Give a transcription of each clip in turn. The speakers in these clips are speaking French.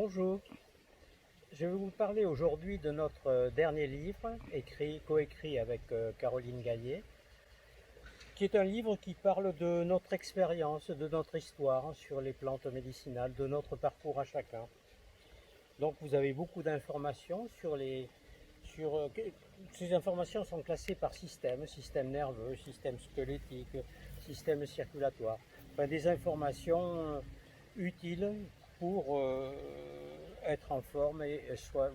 Bonjour, je vais vous parler aujourd'hui de notre dernier livre, coécrit avec Caroline Gaillet, qui est un livre qui parle de notre expérience, de notre histoire sur les plantes médicinales, de notre parcours à chacun. Donc vous avez beaucoup d'informations ces informations sont classées par système nerveux, système squelettique, système circulatoire. Enfin, des informations utiles pour être en forme et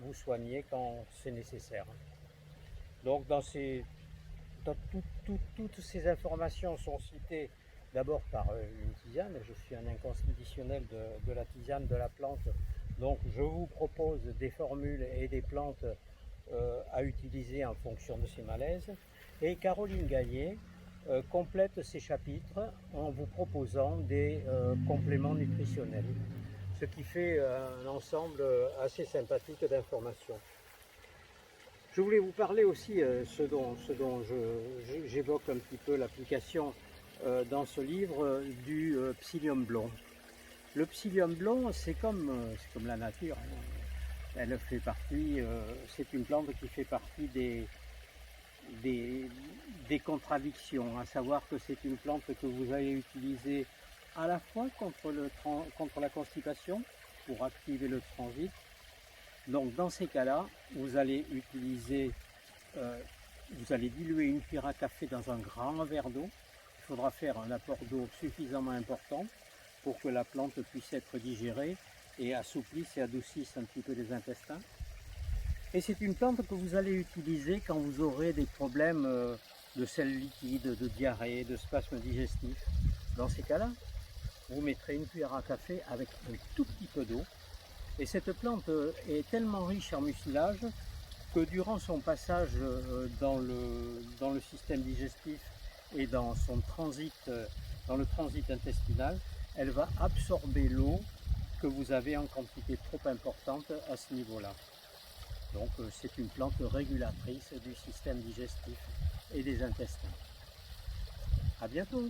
vous soigner quand c'est nécessaire. Donc toutes ces informations sont citées d'abord par une tisane. Je suis un inconditionnel de la tisane, de la plante. Donc je vous propose des formules et des plantes à utiliser en fonction de ces malaises. Et Caroline Gaillet complète ces chapitres en vous proposant des compléments nutritionnels, ce qui fait un ensemble assez sympathique d'informations. Je voulais vous parler aussi, ce dont j'évoque un petit peu l'application dans ce livre, du psyllium blond. Le psyllium blond, c'est comme la nature. Elle fait partie, c'est une plante qui fait partie des contradictions, à savoir que c'est une plante que vous allez utiliser à la fois contre la constipation, pour activer le transit. Donc dans ces cas-là, vous allez diluer une cuillère à café dans un grand verre d'eau. Il faudra faire un apport d'eau suffisamment important pour que la plante puisse être digérée et assouplisse et adoucisse un petit peu les intestins. Et c'est une plante que vous allez utiliser quand vous aurez des problèmes de selles liquides, de diarrhée, de spasmes digestifs. Dans ces cas-là, vous mettrez une cuillère à café avec un tout petit peu d'eau. Et cette plante est tellement riche en mucilage que durant son passage dans le système digestif et dans le transit intestinal, elle va absorber l'eau que vous avez en quantité trop importante à ce niveau-là. Donc c'est une plante régulatrice du système digestif et des intestins. À bientôt!